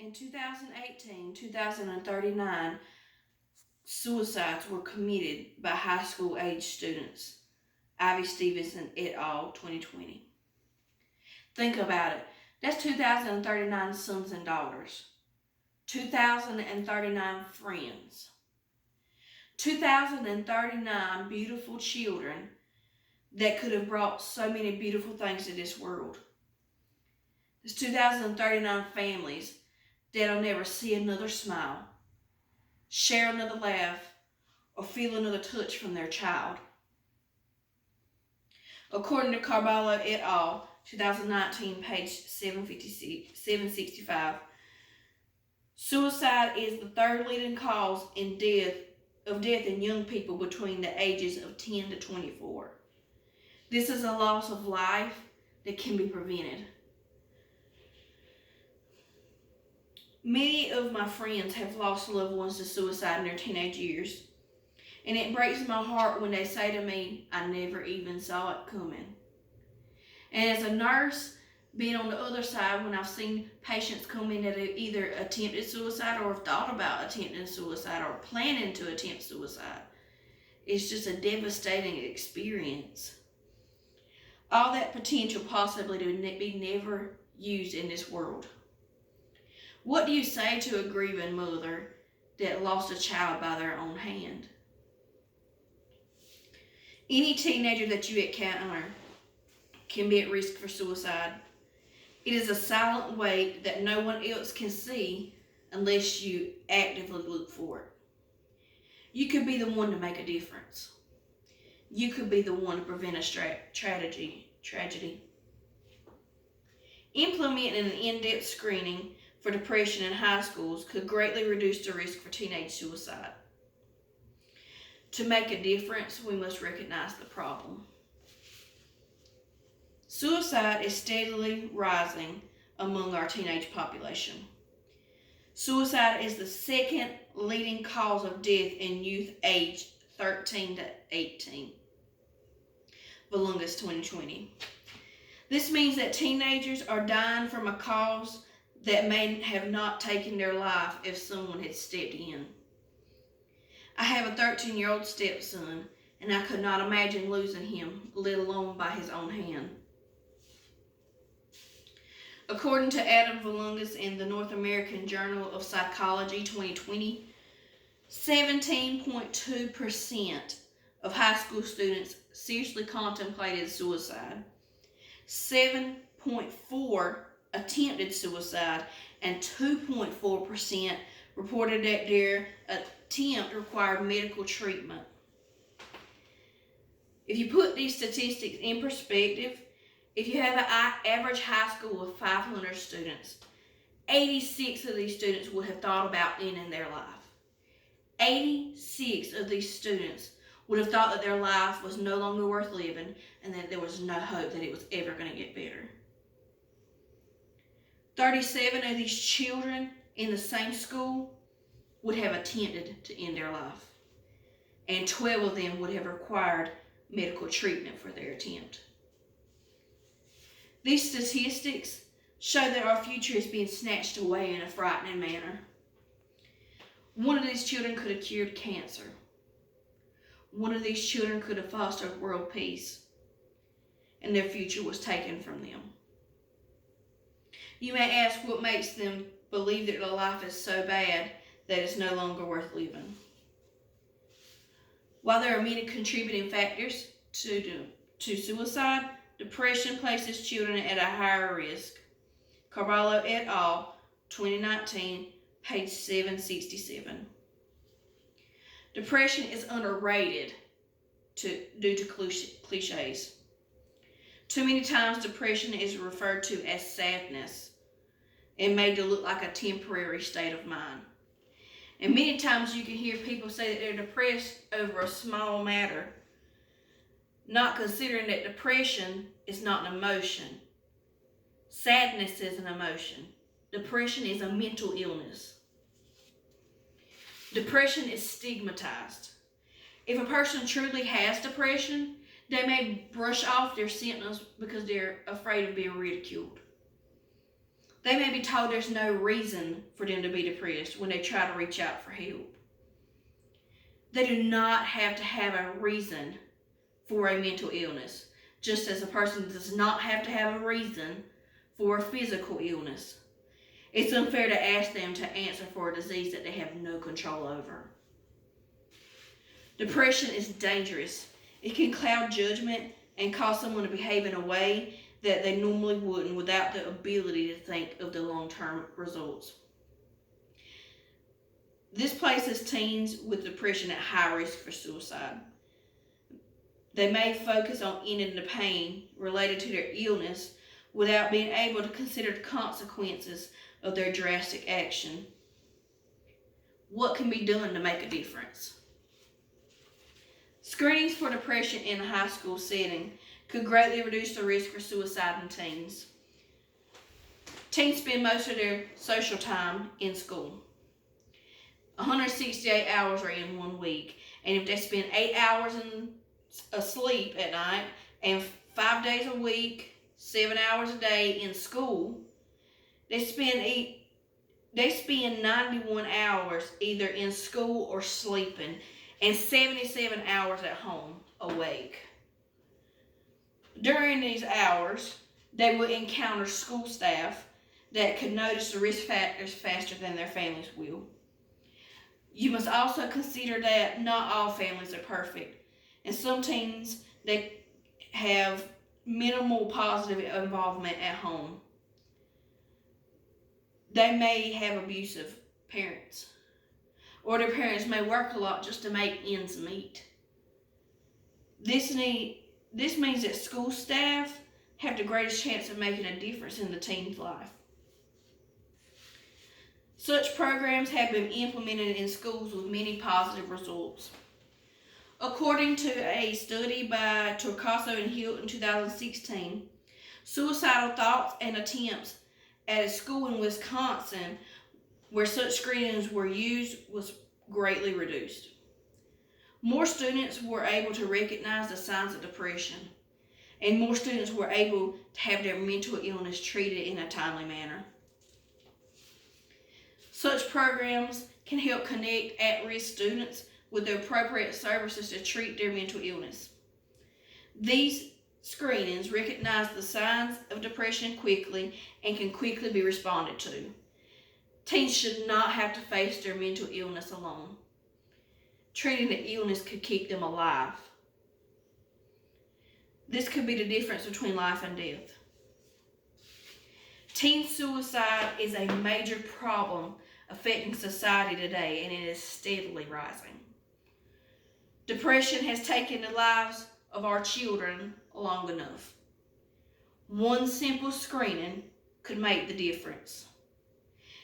In 2018, 2039 suicides were committed by high school age students. Ivy Stevenson et al. 2020. Think about it. That's 2,039 sons and daughters. 2,039 friends. 2,039 beautiful children that could have brought so many beautiful things to this world. There's 2,039 families that'll never see another smile, share another laugh, or feel another touch from their child. According to Carballo et al., 2019, page 765, suicide is the third leading cause of death in young people between the ages of 10 to 24. This is a loss of life that can be prevented. Many of my friends have lost loved ones to suicide in their teenage years, and it breaks my heart when they say to me, I never even saw it coming. And as a nurse, being on the other side, when I've seen patients come in that have either attempted suicide or have thought about attempting suicide or planning to attempt suicide, it's just a devastating experience. All that potential possibly to be never used in this world. What do you say to a grieving mother that lost a child by their own hand? Any teenager that you encounter can be at risk for suicide. It is a silent weight that no one else can see unless you actively look for it. You could be the one to make a difference. You could be the one to prevent a tragedy. Implementing an in-depth screening for depression in high schools could greatly reduce the risk for teenage suicide. To make a difference, we must recognize the problem. Suicide is steadily rising among our teenage population. Suicide is the second leading cause of death in youth aged 13 to 18. Valungas 2020. This means that teenagers are dying from a cause that may have not taken their life if someone had stepped in. I have a 13-year-old stepson, and I could not imagine losing him, let alone by his own hand. According to Adam Valungas in the North American Journal of Psychology 2020, 17.2% of high school students seriously contemplated suicide. 7.4% attempted suicide, and 2.4% reported that their attempt required medical treatment. If you put these statistics in perspective, if you have an average high school of 500 students, 86 of these students would have thought about ending their life. 86 of these students would have thought that their life was no longer worth living and that there was no hope that it was ever going to get better. 37 of these children in the same school would have attempted to end their life, and 12 of them would have required medical treatment for their attempt. These statistics show that our future is being snatched away in a frightening manner. One of these children could have cured cancer. One of these children could have fostered world peace, and their future was taken from them. You may ask what makes them believe that their life is so bad that it's no longer worth living. While there are many contributing factors to suicide, depression places children at a higher risk. Carballo et al., 2019, page 767. Depression is underrated due to cliches. Too many times depression is referred to as sadness and made to look like a temporary state of mind. And many times you can hear people say that they're depressed over a small matter, not considering that depression is not an emotion. Sadness is an emotion. Depression is a mental illness. Depression is stigmatized. If a person truly has depression, they may brush off their symptoms because they're afraid of being ridiculed. They may be told there's no reason for them to be depressed when they try to reach out for help. They do not have to have a reason for a mental illness, just as a person does not have to have a reason for a physical illness. It's unfair to ask them to answer for a disease that they have no control over. Depression is dangerous. It can cloud judgment and cause someone to behave in a way that they normally wouldn't without the ability to think of the long-term results. This places teens with depression at high risk for suicide. They may focus on ending the pain related to their illness without being able to consider the consequences of their drastic action. What can be done to make a difference? Screenings for depression in a high school setting could greatly reduce the risk for suicide in teens. Teens spend most of their social time in school. 168 hours are in 1 week, and if they spend 8 hours asleep at night and 5 days a week, 7 hours a day in school, they spend 91 hours either in school or sleeping, and 77 hours at home awake. During these hours, they will encounter school staff that could notice the risk factors faster than their families will. You must also consider that not all families are perfect, and some teens they have minimal positive involvement at home. They may have abusive parents, or their parents may work a lot just to make ends meet. This means that school staff have the greatest chance of making a difference in the teen's life. Such programs have been implemented in schools with many positive results. According to a study by Torcaso and Hilt in 2016, suicidal thoughts and attempts at a school in Wisconsin where such screenings were used was greatly reduced. More students were able to recognize the signs of depression, and more students were able to have their mental illness treated in a timely manner. Such programs can help connect at-risk students with the appropriate services to treat their mental illness. These screenings recognize the signs of depression quickly and can quickly be responded to. Teens should not have to face their mental illness alone. Treating the illness could keep them alive. This could be the difference between life and death. Teen suicide is a major problem affecting society today, and it is steadily rising. Depression has taken the lives of our children long enough. One simple screening could make the difference.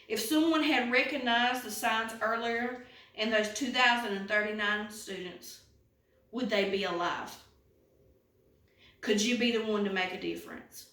If someone had recognized the signs earlier in those 2,039 students, would they be alive? Could you be the one to make a difference?